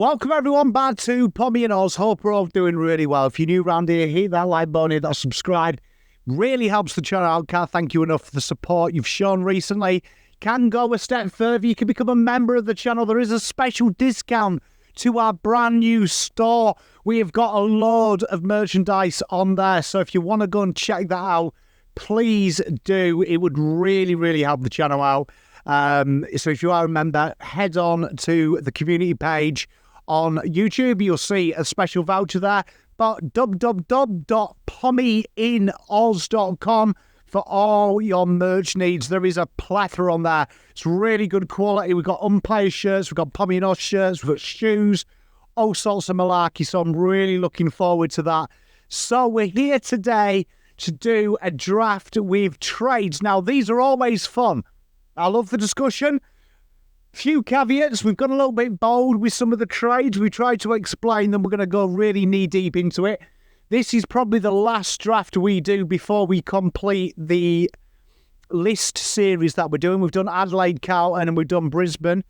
Welcome everyone back to Pommy and Oz. Hope we're all doing really well. If you're new around here, hit that like button, hit that subscribe. Really helps the channel out. Can't thank you enough for the support you've shown recently. Can go a step further. You can become a member of the channel. There is a special discount to our brand new store. We have got a load of merchandise on there. So if you want to go and check that out, please do. It would really, really help the channel out. So if you are a member, head on to the community page on YouTube. You'll see a special voucher there. But www.pommyinoz.com for all your merch needs. There is a plethora on there. It's really good quality. We've got umpire shirts, we've got Pommy and Oz shirts, we've got shoes, all sorts of malarkey. So I'm really looking forward to that. So we're here today to do a draft with trades. Now, these are always fun. I love the discussion. Few caveats. We've gone a little bit bold with some of the trades. We tried to explain them. We're going to go really knee-deep into it. This is probably the last draft we do before we complete the list series that we're doing. We've done Adelaide, Carlton, and we've done Brisbane.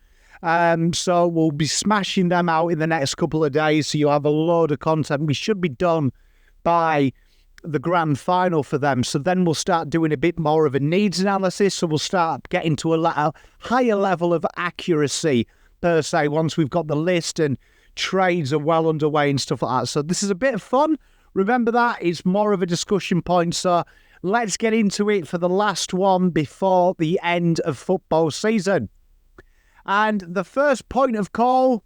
So we'll be smashing them out in the next couple of days, so you'll have a load of content. We should be done by the grand final for them. So then we'll start doing a bit more of a needs analysis. So we'll start getting to a higher level of accuracy, per se, once we've got the list and trades are well underway and stuff like that. So this is a bit of fun. Remember that, it's more of a discussion point. So let's get into it for the last one before the end of football season. And the first point of call,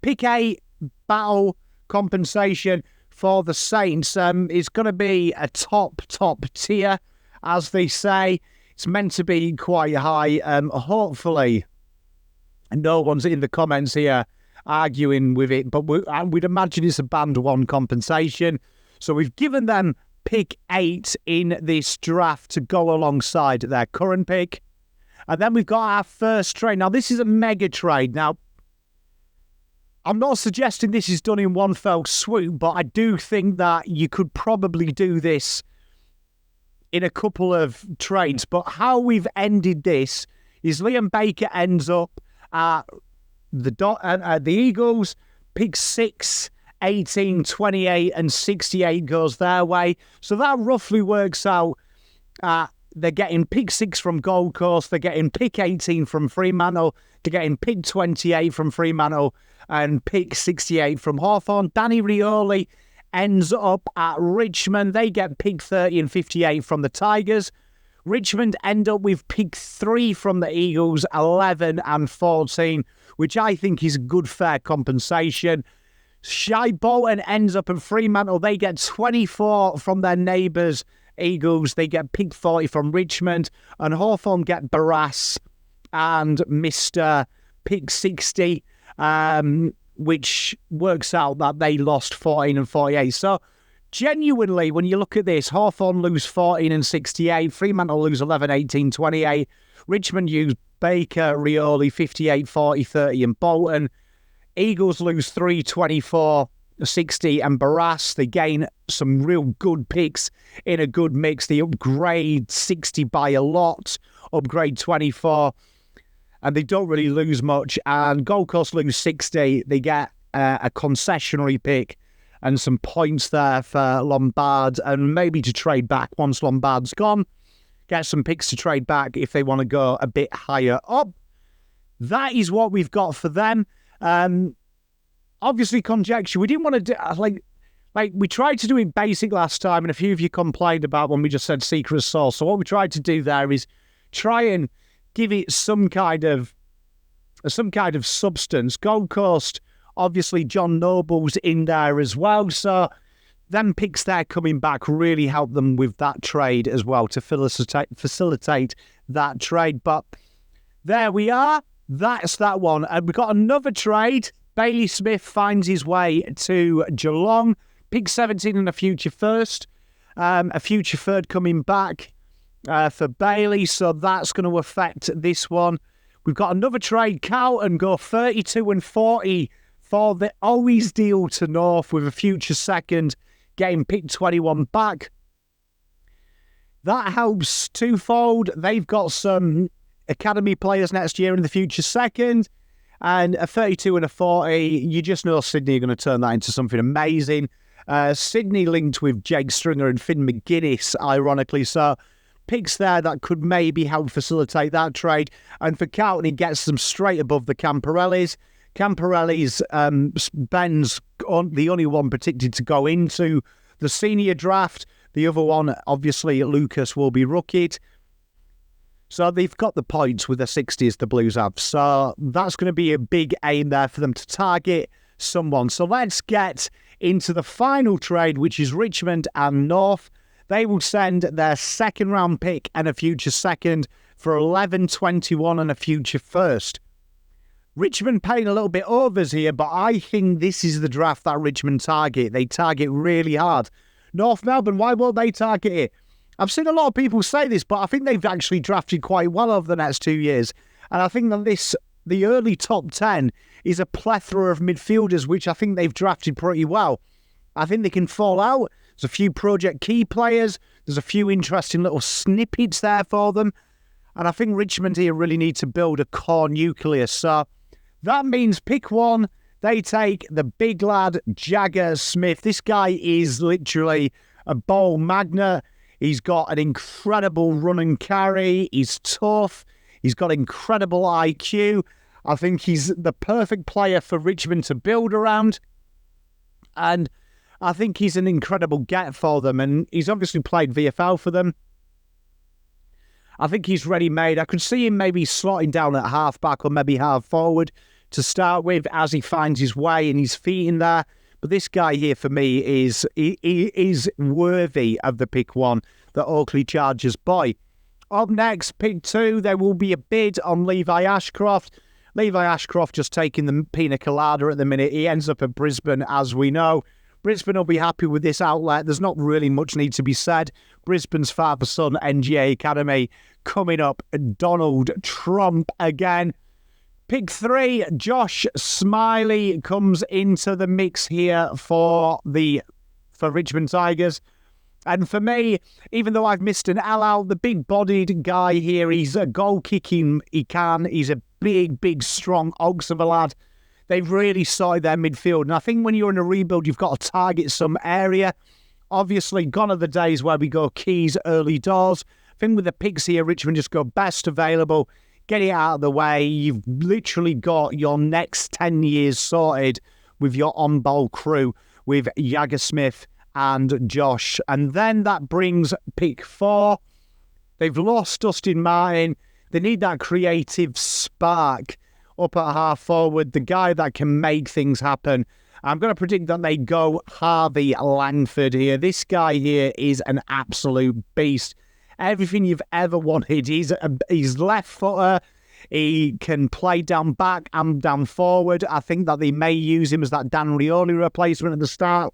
pick 8 battle compensation for the Saints is going to be a top tier, as they say. It's meant to be quite high. Hopefully, no one's in the comments here arguing with it, but we'd imagine it's a band 1 compensation. So we've given them pick 8 in this draft to go alongside their current pick. And then we've got our first trade. Now, this is a mega trade. Now, I'm not suggesting this is done in one fell swoop, but I do think that you could probably do this in a couple of trades. But how we've ended this is Liam Baker ends up at the Eagles, pick 6, 18, 28, and 68 goes their way. So that roughly works out. They're getting pick 6 from Gold Coast, they're getting pick 18 from Fremantle, they're getting pick 28 from Fremantle, and pick 68 from Hawthorn. Danny Rioli ends up at Richmond. They get pick 30 and 58 from the Tigers. Richmond end up with pick 3 from the Eagles, 11 and 14, which I think is good, fair compensation. Shy Bolton ends up at Fremantle. They get 24 from their neighbours, Eagles. They get pick 40 from Richmond. And Hawthorn get Barras and Mr. pick 60. Which works out that they lost 14 and 48. So, genuinely, when you look at this, Hawthorn lose 14 and 68, Fremantle lose 11, 18, 28, Richmond use Baker, Rioli, 58, 40, 30, and Bolton. Eagles lose 3, 24, 60, and Barras. They gain some real good picks in a good mix. They upgrade 60 by a lot, upgrade 24. And they don't really lose much. And Gold Coast lose 60. They get a concessionary pick and some points there for Lombard and maybe to trade back once Lombard's gone. Get some picks to trade back if they want to go a bit higher up. That is what we've got for them. Obviously, conjecture. We didn't want to do... Like we tried to do it basic last time, and a few of you complained about when we just said secret sauce. So what we tried to do there is try and give it some kind of substance. Gold Coast, obviously John Noble's in there as well. So them picks there coming back really help them with that trade as well to facilitate that trade. But there we are. That's that one. And we've got another trade. Bailey Smith finds his way to Geelong. Pick 17 and a future first. A future third coming back for Bailey, so that's going to affect this one. We've got another trade. Carlton go 32 and 40 for the always deal to North with a future second, getting pick 21 back. That helps twofold. They've got some academy players next year in the future second. And a 32 and a 40, you just know Sydney are going to turn that into something amazing. Sydney linked with Jake Stringer and Finn McGuinness, ironically. So picks there that could maybe help facilitate that trade. And for Carlton, he gets them straight above the Camporellis. Camporellis, Ben's the only one predicted to go into the senior draft. The other one, obviously, Lucas will be rookied. So they've got the points with the 60s the Blues have. So that's going to be a big aim there for them to target someone. So let's get into the final trade, which is Richmond and North. They will send their second round pick and a future second for 11-21 and a future first. Richmond paying a little bit overs here, but I think this is the draft that Richmond target. They target really hard. North Melbourne, why won't they target it? I've seen a lot of people say this, but I think they've actually drafted quite well over the next 2 years. And I think that the early top 10 is a plethora of midfielders, which I think they've drafted pretty well. I think they can fall out. There's a few project key players. There's a few interesting little snippets there for them. And I think Richmond here really need to build a core nucleus. So that means pick one, they take the big lad, Jagger Smith. This guy is literally a ball magnet. He's got an incredible run and carry. He's tough. He's got incredible IQ. I think he's the perfect player for Richmond to build around. And I think he's an incredible get for them. And he's obviously played VFL for them. I think he's ready-made. I could see him maybe slotting down at half-back or maybe half-forward to start with as he finds his way and his feet in there. But this guy here for me is worthy of the pick one, the Oakley Chargers boy. Up next, pick two, there will be a bid on Levi Ashcroft. Levi Ashcroft just taking the pina colada at the minute. He ends up at Brisbane, as we know. Brisbane will be happy with this outlet. There's not really much need to be said. Brisbane's father-son NGA Academy coming up. Donald Trump again. Pick three, Josh Smiley comes into the mix here for Richmond Tigers. And for me, even though I've missed an L out, the big-bodied guy here, he's a goal-kicking, he's a big, strong ox of a lad. They've really sorted their midfield. And I think when you're in a rebuild, you've got to target some area. Obviously, gone are the days where we go keys early doors. I think with the picks here, Richmond just go best available. Get it out of the way. You've literally got your next 10 years sorted with your on-ball crew with Jagger Smith and Josh. And then that brings pick four. They've lost Dustin Martin. They need that creative spark up at half forward, the guy that can make things happen. I'm going to predict that they go Harvey Langford here. This guy here is an absolute beast. Everything you've ever wanted. He's left footer. He can play down back and down forward. I think that they may use him as that Dan Rioli replacement at the start.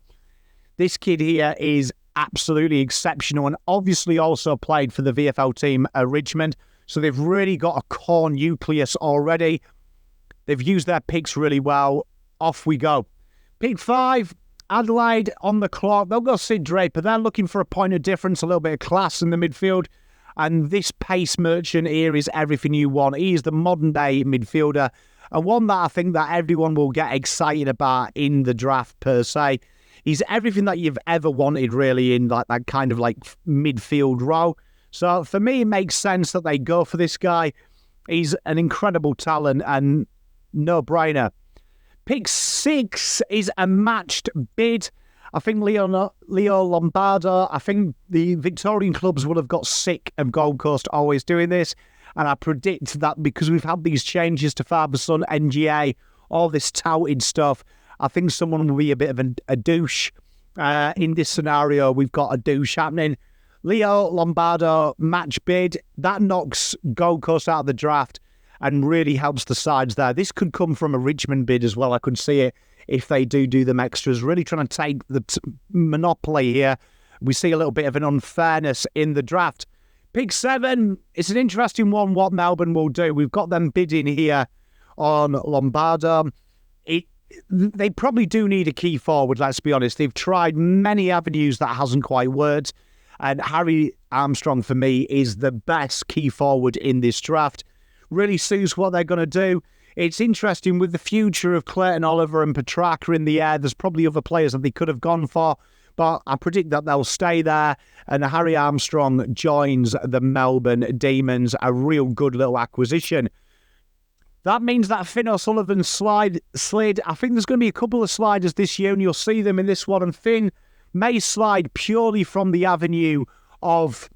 This kid here is absolutely exceptional and obviously also played for the VFL team at Richmond. So they've really got a core nucleus already. They've used their picks really well. Off we go. Pick five, Adelaide on the clock. They'll go Sid Draper. They're looking for a point of difference, a little bit of class in the midfield. And this pace merchant here is everything you want. He is the modern-day midfielder. And one that I think that everyone will get excited about in the draft per se. He's everything that you've ever wanted, really, in like that kind of like midfield role. So for me, it makes sense that they go for this guy. He's an incredible talent and no-brainer. Pick six is a matched bid. I think Leo Lombardo, I think the Victorian clubs will have got sick of Gold Coast always doing this. And I predict that because we've had these changes to father-son, NGA, all this touted stuff, I think someone will be a bit of a douche. In this scenario, we've got a douche happening. Leo Lombardo match bid. That knocks Gold Coast out of the draft and really helps the sides there. This could come from a Richmond bid as well. I could see it if they do them extras. Really trying to take the monopoly here. We see a little bit of an unfairness in the draft. Pick seven. It's an interesting one what Melbourne will do. We've got them bidding here on Lombardo. They probably do need a key forward, let's be honest. They've tried many avenues that hasn't quite worked. And Harry Armstrong, for me, is the best key forward in this draft. Really suits what they're going to do. it's interesting with the future of Clayton Oliver and Petrarca in the air. There's probably other players that they could have gone for, but I predict that they'll stay there. And Harry Armstrong joins the Melbourne Demons, a real good little acquisition. That means that Finn O'Sullivan slid. I think there's going to be a couple of sliders this year, and you'll see them in this one. And Finn may slide purely from the avenue of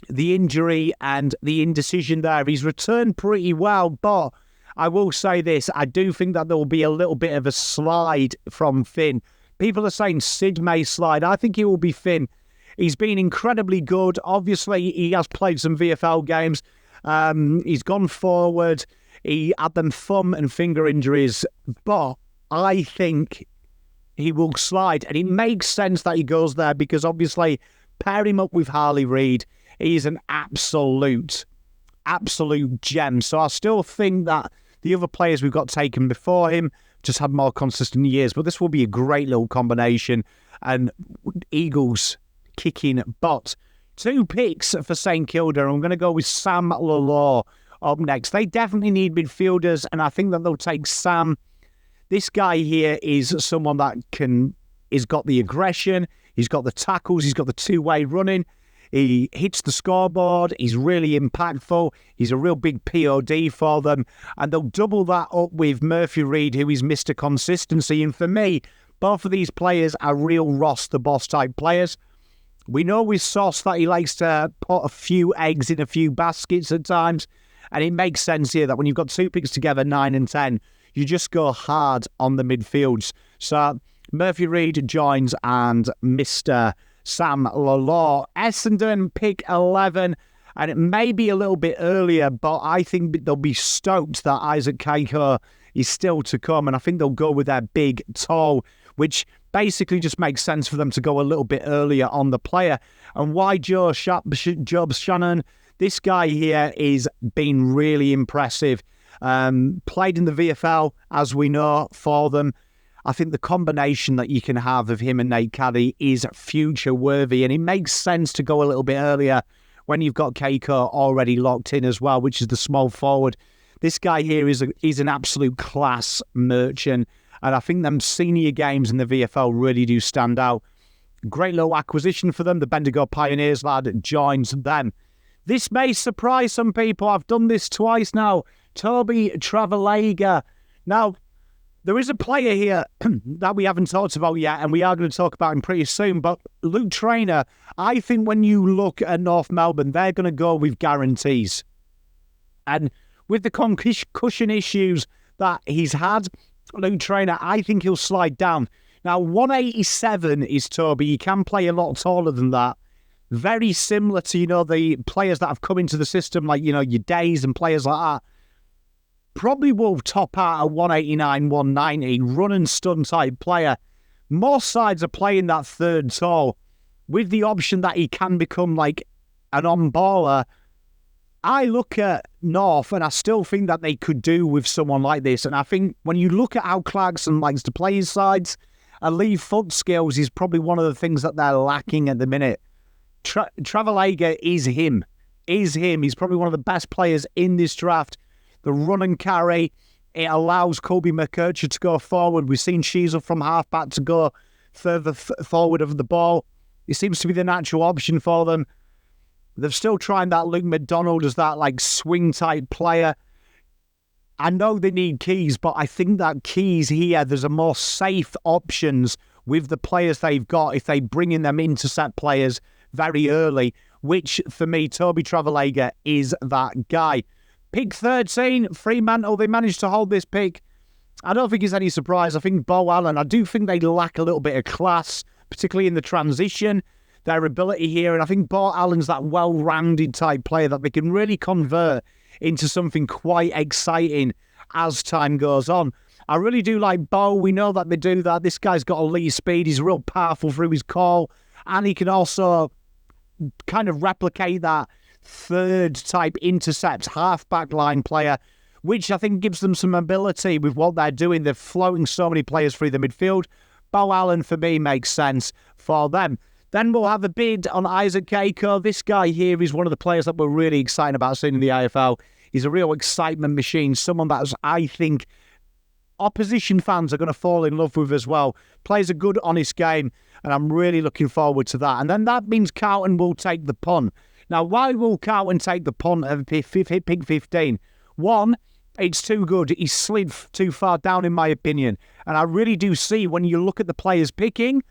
the injury and the indecision there. He's returned pretty well, but I will say this. I do think that there will be a little bit of a slide from Finn. People are saying Sid may slide. I think he will be Finn. He's been incredibly good. Obviously, he has played some VFL games. He's gone forward. He had them thumb and finger injuries, but I think he will slide. And it makes sense that he goes there because obviously pair him up with Harley Reid. He's an absolute gem. So I still think that the other players we've got taken before him just had more consistent years. But this will be a great little combination. And Eagles kicking butt. 2 picks for St Kilda. I'm going to go with Sam Lalor up next. They definitely need midfielders, and I think that they'll take Sam. This guy here is someone that he's got the aggression, he's got the tackles, he's got the two-way running, he hits the scoreboard, he's really impactful, he's a real big POD for them, and they'll double that up with Murphy Reid, who is Mr. Consistency. And for me, both of these players are real Ross the Boss type players. We know with Sauce that he likes to put a few eggs in a few baskets at times. And it makes sense here that when you've got 2 picks together, 9 and 10, you just go hard on the midfields. So Murphy Reid joins and Mr. Sam Lalor. Essendon pick 11, and it may be a little bit earlier, but I think they'll be stoked that Isaac Keiko is still to come, and I think they'll go with their big toe, which basically just makes sense for them to go a little bit earlier on the player. And why Job Shannon? This guy here is been really impressive. Played in the VFL, as we know, for them. I think the combination that you can have of him and Nate Caddy is future-worthy, and it makes sense to go a little bit earlier when you've got Keiko already locked in as well, which is the small forward. This guy here is an absolute class merchant, and I think them senior games in the VFL really do stand out. Great little acquisition for them. The Bendigo Pioneers lad joins them. This may surprise some people. I've done this twice now. Toby Travalega. Now, there is a player here that we haven't talked about yet, and we are going to talk about him pretty soon, but Luke Traynor, I think when you look at North Melbourne, they're going to go with guarantees. And with the concussion issues that he's had, Luke Traynor, I think he'll slide down. Now, 187 is Toby. He can play a lot taller than that. Very similar to, the players that have come into the system, like, your Days and players like that. Probably will top out at 189, 190, run and stun type player. Most sides are playing that third tall with the option that he can become like an on-baller. I look at North and I still think that they could do with someone like this. And I think when you look at how Clarkson likes to play his sides, Leave foot skills is probably one of the things that they're lacking at the minute. Travalega is him. He's probably one of the best players in this draft. The run and carry, it allows Colby McKercher to go forward. We've seen Sheasel from halfback to go further forward of the ball. It seems to be the natural option for them. They're still trying that Luke McDonald as that swing type player. I know they need Keys, but I think that Keys here, there's a more safe options with the players they've got if they bring in them intercept players very early, which for me, Toby Travalega is that guy. Pick 13, Fremantle, they managed to hold this pick. I don't think it's any surprise. I think Bo Allen, I do think they lack a little bit of class, particularly in the transition, their ability here. And I think Bo Allen's that well-rounded type player that they can really convert into something quite exciting as time goes on. I really do like Bo. We know that they do that. This guy's got elite speed. He's real powerful through his call. And he can also kind of replicate that third type intercept half-back line player, which I think gives them some ability with what they're doing. They're floating so many players through the midfield. Bo Allen, for me, makes sense for them. Then we'll have a bid on Isaac Keiko. This guy here is one of the players that we're really excited about seeing in the AFL. He's a real excitement machine, someone that I think opposition fans are going to fall in love with as well. Plays a good, honest game, and I'm really looking forward to that. And then that means Carlton will take the punt. Now, why will Carlton take the punt at pick 15? One, it's too good. He slid too far down, in my opinion. And I really do see, when you look at the players picking,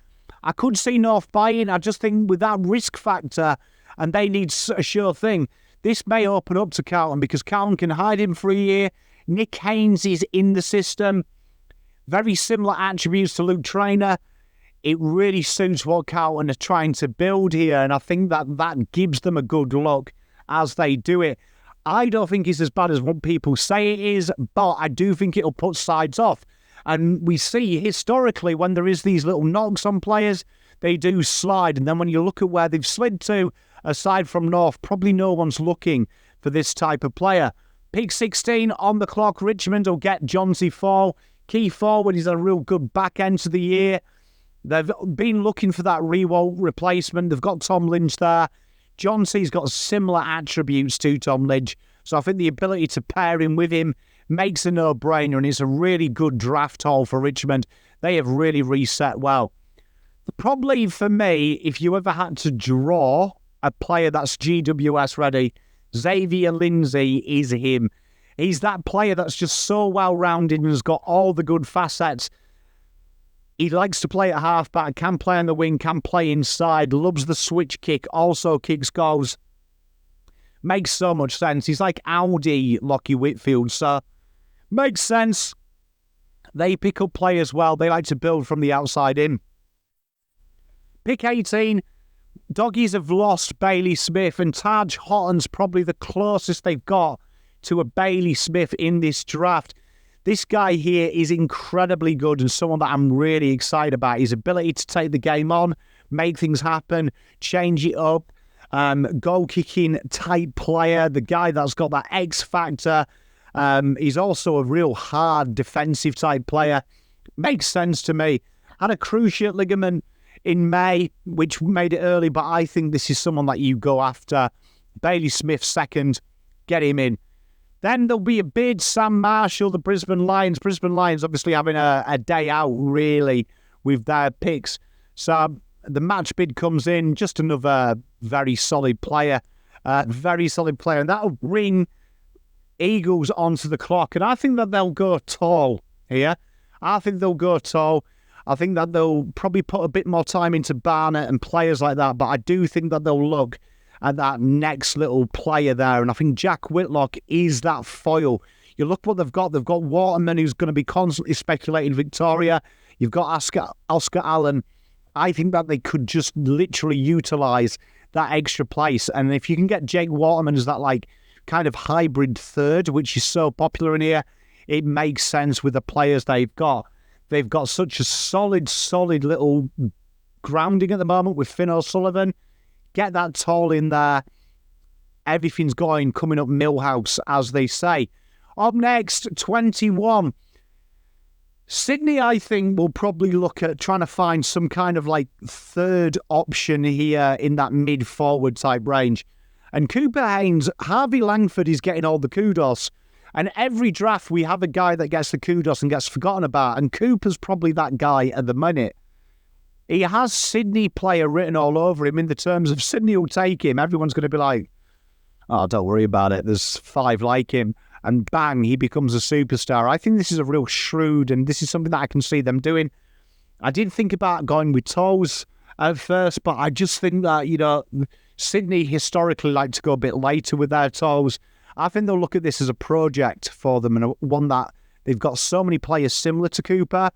I could see North buying. I just think with that risk factor, and they need a sure thing, this may open up to Carlton, because Carlton can hide him for a year. Nick Haynes is in the system. Very similar attributes to Luke Traynor. It really suits what Carlton are trying to build here, and I think that gives them a good look as they do it. I don't think it's as bad as what people say it is, but I do think it'll put sides off. And we see historically, when there is these little knocks on players, they do slide. And then when you look at where they've slid to, aside from North, probably no one's looking for this type of player. Pick 16 on the clock. Richmond will get Johnsy Fall. Key forward. He's a real good back end to the year. They've been looking for that Rewalt replacement. They've got Tom Lynch there. Johnsy's got similar attributes to Tom Lynch. So I think the ability to pair him with him makes a no-brainer, and it's a really good draft haul for Richmond. They have really reset well. Probably for me, if you ever had to draw a player that's GWS ready, Xavier Lindsay is him. He's that player that's just so well-rounded and has got all the good facets. He likes to play at halfback, can play on the wing, can play inside, loves the switch kick, also kicks goals. Makes so much sense. He's like Audi Lockie Whitfield, so makes sense. They pick up players well. They like to build from the outside in. Pick 18, Doggies have lost Bailey Smith, and Taj Hotton's probably the closest they've got to a Bailey Smith in this draft. This guy here is incredibly good, and someone that I'm really excited about. His ability to take the game on, make things happen, change it up, goal-kicking type player, the guy that's got that X factor. He's also a real hard defensive type player. Makes sense to me. Had a cruciate ligament in May, which made it early, but I think this is someone that you go after. Bailey Smith second, get him in. Then there'll be a bid, Sam Marshall, the Brisbane Lions. Brisbane Lions obviously having a day out, really, with their picks. So the match bid comes in, just another very solid player. And that'll bring Eagles onto the clock. And I think that they'll go tall here. I think that they'll probably put a bit more time into Barnett and players like that. But I do think that they'll look at that next little player there. And I think Jack Whitlock is that foil. You look what they've got. They've got Waterman, who's going to be constantly speculating Victoria. You've got Oscar Allen. I think that they could just literally utilise that extra place. And if you can get Jake Waterman as that like kind of hybrid third, which is so popular in here, it makes sense with the players they've got. They've got such a solid little grounding at the moment with Finn O'Sullivan. Get that tall in there. Everything's going, coming up Millhouse, as they say. Up next, 21. Sydney, I think, will probably look at trying to find some kind of like third option here in that mid-forward type range. And Cooper Haynes, Harvey Langford is getting all the kudos. And every draft, we have a guy that gets the kudos and gets forgotten about. And Cooper's probably that guy at the minute. He has Sydney player written all over him in the terms of Sydney will take him. Everyone's going to be like, oh, don't worry about it. There's 5 like him. And bang, he becomes a superstar. I think this is a real shrewd, and this is something that I can see them doing. I did think about going with Toes at first, but I just think that, Sydney historically like to go a bit later with their Toes. I think they'll look at this as a project for them, and one that they've got so many players similar to Cooper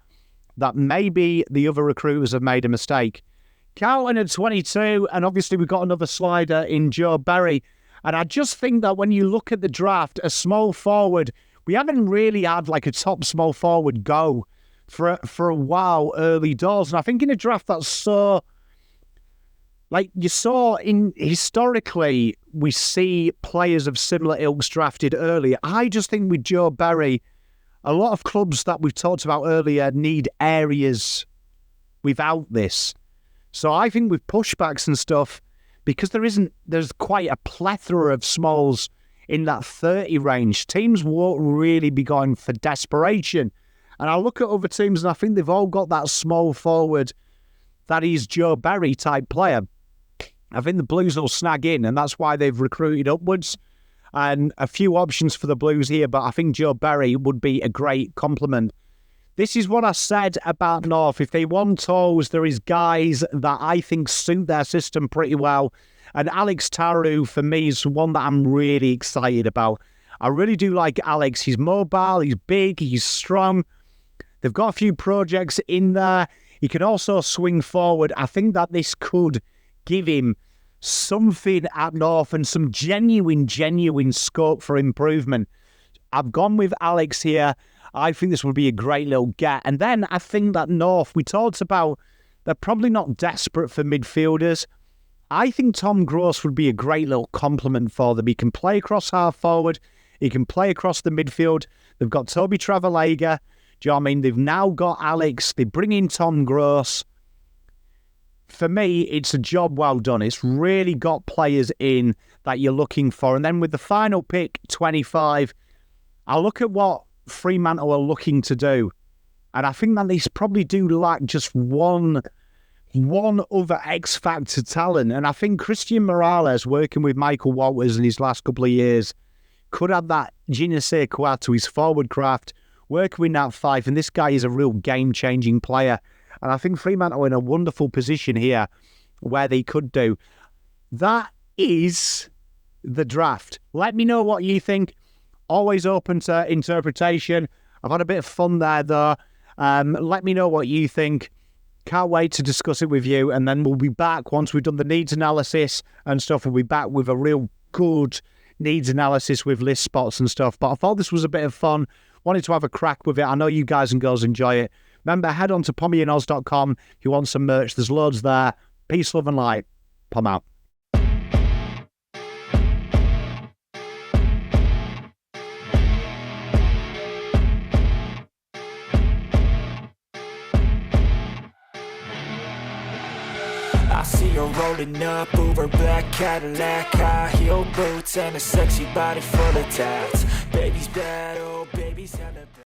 that maybe the other recruiters have made a mistake. Carlton at 22, and obviously we've got another slider in Joe Berry. And I just think that when you look at the draft, a small forward, we haven't really had like a top small forward go for a while early doors. And I think in a draft that's so, like you saw historically, we see players of similar ilks drafted early. I just think with Joe Berry, a lot of clubs that we've talked about earlier need areas without this. So I think with pushbacks and stuff, because there's quite a plethora of smalls in that 30 range. Teams won't really be going for desperation. And I look at other teams and I think they've all got that small forward that is Joe Berry type player. I think the Blues will snag in, and that's why they've recruited upwards. And a few options for the Blues here, but I think Joe Berry would be a great complement. This is what I said about North. If they want toes, there is guys that I think suit their system pretty well. And Alex Taru, for me, is one that I'm really excited about. I really do like Alex. He's mobile, he's big, he's strong. They've got a few projects in there. He can also swing forward. I think that this could give him something at North and some genuine scope for improvement. I've gone with Alex here. I think this would be a great little get. And then I think that North, we talked about, they're probably not desperate for midfielders. I think Tom Gross would be a great little complement for them. He can play across half forward. He can play across the midfield. They've got Toby Travalega. Do you know what I mean? They've now got Alex. They bring in Tom Gross. For me, it's a job well done. It's really got players in that you're looking for. And then with the final pick, 25, I look at what Fremantle are looking to do. And I think that they probably do lack just one other X-Factor talent. And I think Christian Morales, working with Michael Walters in his last couple of years, could add that je ne sais quoi to his forward craft, working with Nat Fife. And this guy is a real game-changing player. And I think Fremantle are in a wonderful position here where they could do. That is the draft. Let me know what you think. Always open to interpretation. I've had a bit of fun there, though. Let me know what you think. Can't wait to discuss it with you. And then we'll be back once we've done the needs analysis and stuff. We'll be back with a real good needs analysis with list spots and stuff. But I thought this was a bit of fun. Wanted to have a crack with it. I know you guys and girls enjoy it. Remember, head on to pommyandoz.com if you want some merch. There's loads there. Peace, love, and light. Pom out. I see her rolling up, Uber black Cadillac, high heel boots and a sexy body full of tats. Baby's bad, oh baby's hella bad.